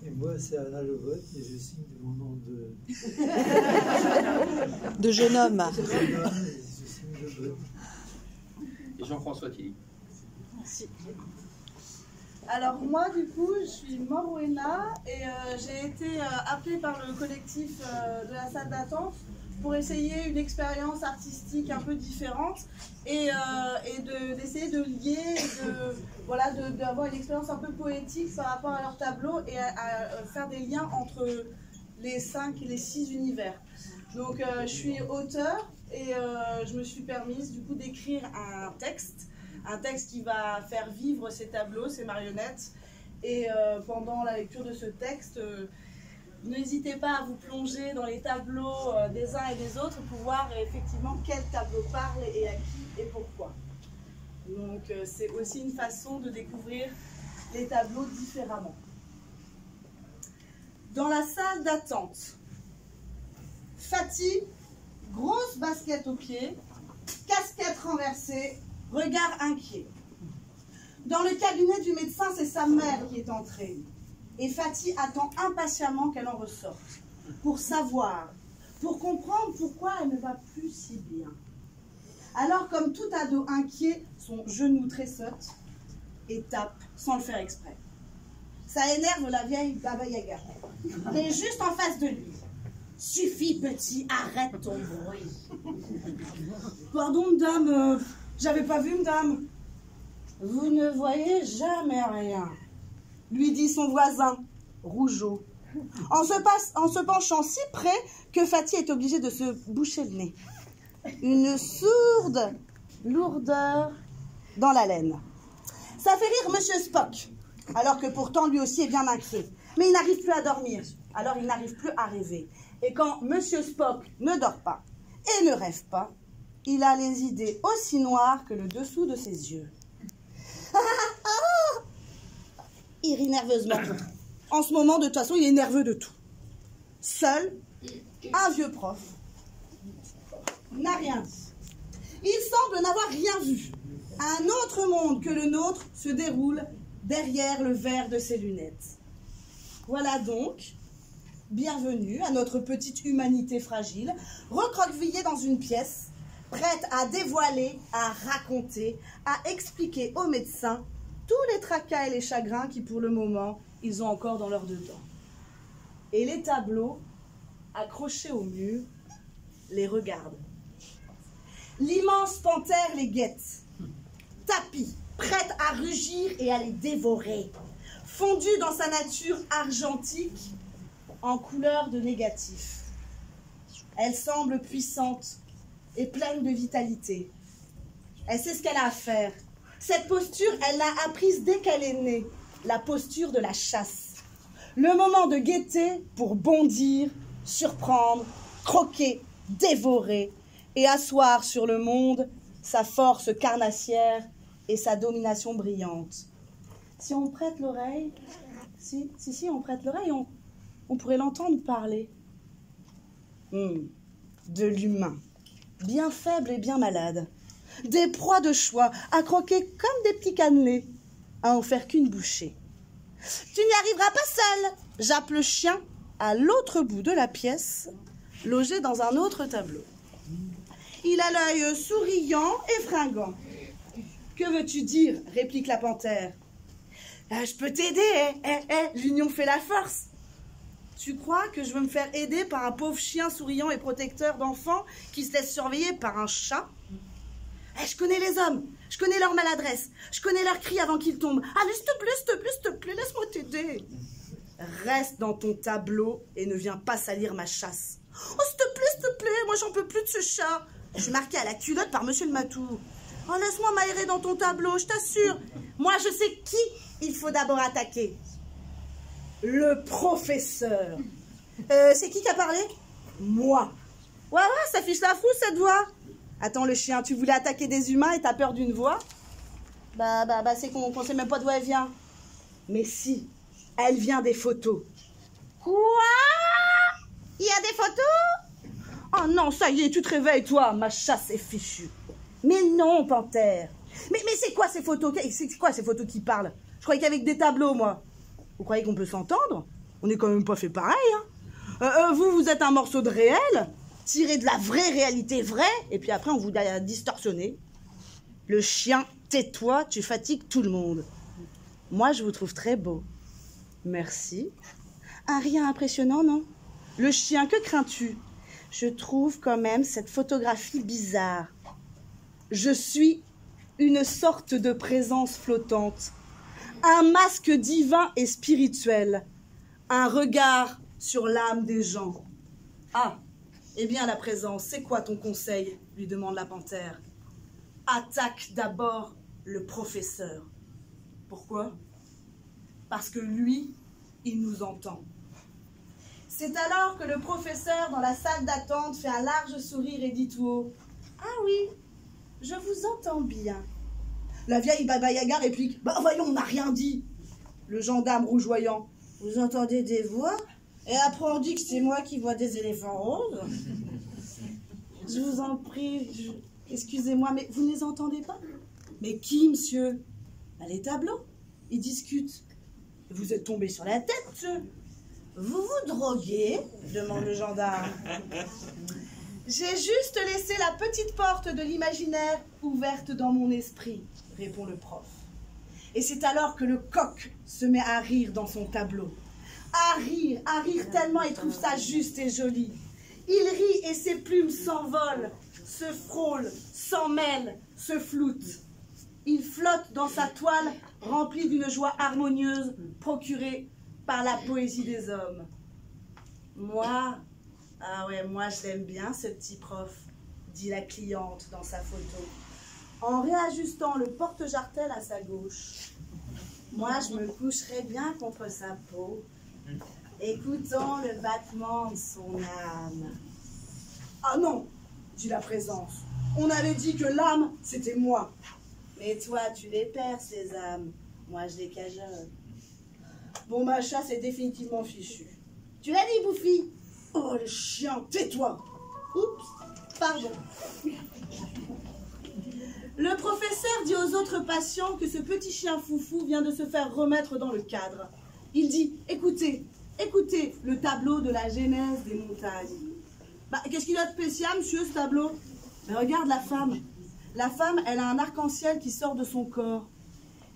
Et moi, c'est Anna Le Vote, et je signe de mon nom de... de jeune homme. Je signe Le Vote. Et Jean-François Tilly. Merci. Alors moi, du coup, je suis Morwena et j'ai été appelée par le collectif de la salle d'attente pour essayer une expérience artistique un peu différente et d'essayer de lier, d'avoir une expérience un peu poétique par rapport à leur tableau et à faire des liens entre les 5 et les 6 univers. Donc je suis auteure et je me suis permise du coup d'écrire un texte qui va faire vivre ces tableaux, ces marionnettes. Et pendant la lecture de ce texte, n'hésitez pas à vous plonger dans les tableaux des uns et des autres pour voir effectivement quel tableau parle et à qui et pourquoi. Donc c'est aussi une façon de découvrir les tableaux différemment. Dans la salle d'attente, Fatih, grosse basket aux pieds, casquette renversée, regard inquiet. Dans le cabinet du médecin, c'est sa mère qui est entrée. Et Fatih attend impatiemment qu'elle en ressorte. Pour savoir, pour comprendre pourquoi elle ne va plus si bien. Alors, comme tout ado inquiet, son genou tressaute et tape sans le faire exprès. Ça énerve la vieille Baba Yaga. Elle est juste en face de lui. Suffit, petit, arrête ton bruit. Pardon, madame, j'avais pas vu, madame. Vous ne voyez jamais rien, lui dit son voisin, rougeau, en se penchant si près que Fatih est obligé de se boucher le nez. Une sourde lourdeur dans la laine. Ça fait rire Monsieur Spock, alors que pourtant lui aussi est bien inquiet. Mais il n'arrive plus à dormir, alors il n'arrive plus à rêver. Et quand Monsieur Spock ne dort pas et ne rêve pas, il a les idées aussi noires que le dessous de ses yeux. Il rit nerveusement. En ce moment, de toute façon, il est nerveux de tout. Seul, un vieux prof n'a rien dit. Il semble n'avoir rien vu. Un autre monde que le nôtre se déroule derrière le verre de ses lunettes. Voilà donc, bienvenue à notre petite humanité fragile, recroquevillée dans une pièce, prête à dévoiler, à raconter, à expliquer aux médecins tous les tracas et les chagrins qui, pour le moment, ils ont encore dans leur dedans. Et les tableaux, accrochés au mur, les regardent. L'immense panthère les guette, tapie, prête à rugir et à les dévorer, fondue dans sa nature argentique en couleur de négatif. Elle semble puissante et pleine de vitalité. Elle sait ce qu'elle a à faire. Cette posture, elle l'a apprise dès qu'elle est née, la posture de la chasse. Le moment de guetter pour bondir, surprendre, croquer, dévorer et asseoir sur le monde sa force carnassière et sa domination brillante. Si on prête l'oreille, on prête l'oreille, on pourrait l'entendre parler. De l'humain, bien faible et bien malade. Des proies de choix, à croquer comme des petits cannelés, à en faire qu'une bouchée. Tu n'y arriveras pas seul, jappe le chien à l'autre bout de la pièce, logé dans un autre tableau. Il a l'œil souriant et fringant. Que veux-tu dire, réplique la panthère. Je peux t'aider, l'union fait la force. Tu crois que je veux me faire aider par un pauvre chien souriant et protecteur d'enfants qui se laisse surveiller par un chat? Je connais les hommes, je connais leur maladresse, je connais leurs cris avant qu'ils tombent. Allez, s'il te plaît, laisse-moi t'aider. Reste dans ton tableau et ne viens pas salir ma chasse. Oh, s'il te plaît, moi j'en peux plus de ce chat. Je suis marquée à la culotte par monsieur le matou. Oh, laisse-moi m'aérer dans ton tableau, je t'assure. Moi, je sais qui il faut d'abord attaquer. Le professeur. C'est qui a parlé? Moi. Ouais, ça fiche la frousse cette voix. Attends, le chien, tu voulais attaquer des humains et t'as peur d'une voix? Bah, c'est qu'on sait même pas d'où elle vient. Mais si, elle vient des photos. Quoi? Il y a des photos? Oh non, ça y est, tu te réveilles, toi, ma chasse est fichue. Mais non, panthère. Mais c'est quoi ces photos? C'est quoi ces photos qui parlent? Je croyais qu'avec des tableaux, moi. Vous croyez qu'on peut s'entendre? On n'est quand même pas fait pareil, hein. Vous êtes un morceau de réel, tiré de la vraie réalité vraie, et puis après on vous a distorsionné. Le chien, tais-toi, tu fatigues tout le monde. Moi, je vous trouve très beau. Merci. Un rien impressionnant, non? Le chien, que crains-tu? Je trouve quand même cette photographie bizarre. Je suis une sorte de présence flottante, un masque divin et spirituel, un regard sur l'âme des gens. Ah, eh bien la présence, c'est quoi ton conseil? Lui demande la panthère. Attaque d'abord le professeur. Pourquoi? Parce que lui, il nous entend. C'est alors que le professeur, dans la salle d'attente, fait un large sourire et dit tout haut: « Ah oui, je vous entends bien. » La vieille Baba Yaga réplique: « Bah voyons, on n'a rien dit. » Le gendarme rougeoyant: « Vous entendez des voix? Et après on dit que c'est moi qui vois des éléphants roses. » Je vous en prie, excusez-moi, mais vous ne les entendez pas? Mais qui, monsieur? Bah, les tableaux, ils discutent. Vous êtes tombé sur la tête, monsieur. Vous vous droguez? Demande le gendarme. J'ai juste laissé la petite porte de l'imaginaire ouverte dans mon esprit, répond le prof. Et c'est alors que le coq se met à rire dans son tableau. À rire tellement il trouve ça juste et joli. Il rit et ses plumes s'envolent, se frôlent, s'en mêlent, se floutent. Il flotte dans sa toile remplie d'une joie harmonieuse procurée par la poésie des hommes. Moi, ah ouais, moi je l'aime bien ce petit prof, dit la cliente dans sa photo, en réajustant le porte-jartel à sa gauche. Moi je me coucherais bien contre sa peau, écoutant le battement de son âme. Ah non, dit la présence, on avait dit que l'âme c'était moi. Mais toi tu les perces les âmes, moi je les cajole. Bon, ma chasse est définitivement fichue. Tu l'as dit, Bouffi? Oh, le chien, tais-toi. Oups, pardon. Le professeur dit aux autres patients que ce petit chien foufou vient de se faire remettre dans le cadre. Il dit: écoutez, écoutez le tableau de la genèse des montagnes. Bah, qu'est-ce qu'il a de spécial, monsieur, ce tableau? Mais regarde la femme. La femme, elle a un arc-en-ciel qui sort de son corps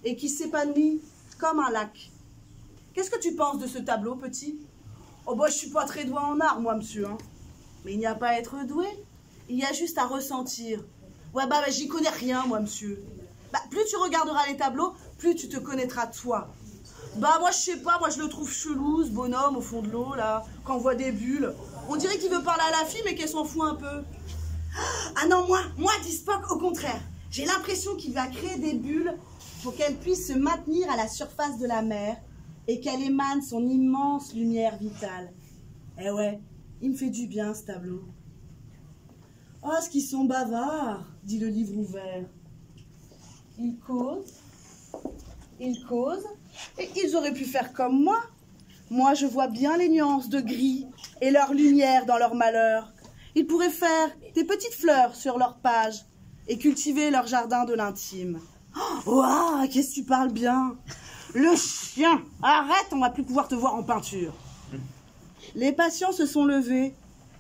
et qui s'épanouit comme un lac. Qu'est-ce que tu penses de ce tableau, petit? Oh, bah, je suis pas très doué en art, moi, monsieur. Hein. Mais il n'y a pas à être doué. Il y a juste à ressentir. Ouais, bah, j'y connais rien, moi, monsieur. Bah, plus tu regarderas les tableaux, plus tu te connaîtras toi. Bah, moi, je sais pas, moi, je le trouve chelou, ce bonhomme, au fond de l'eau, là, quand on voit des bulles. On dirait qu'il veut parler à la fille, mais qu'elle s'en fout un peu. Ah non, moi, dit Spock, au contraire. J'ai l'impression qu'il va créer des bulles pour qu'elles puissent se maintenir à la surface de la mer et qu'elle émane son immense lumière vitale. Eh ouais, il me fait du bien, ce tableau. Oh, ce qu'ils sont bavards, dit le livre ouvert. Ils causent, et ils auraient pu faire comme moi. Moi, je vois bien les nuances de gris et leur lumière dans leur malheur. Ils pourraient faire des petites fleurs sur leur page et cultiver leur jardin de l'intime. Oh, ouah, qu'est-ce que tu parles bien? Le chien, arrête, on va plus pouvoir te voir en peinture. Les patients se sont levés.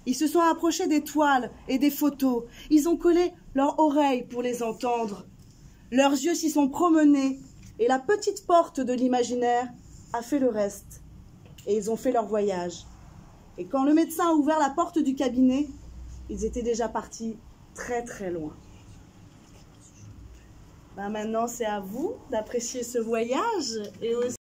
Ils se sont approchés des toiles et des photos. Ils ont collé leurs oreilles pour les entendre. Leurs yeux s'y sont promenés et la petite porte de l'imaginaire a fait le reste. Et ils ont fait leur voyage. Et quand le médecin a ouvert la porte du cabinet, ils étaient déjà partis très très loin. Ben maintenant, c'est à vous d'apprécier ce voyage et aussi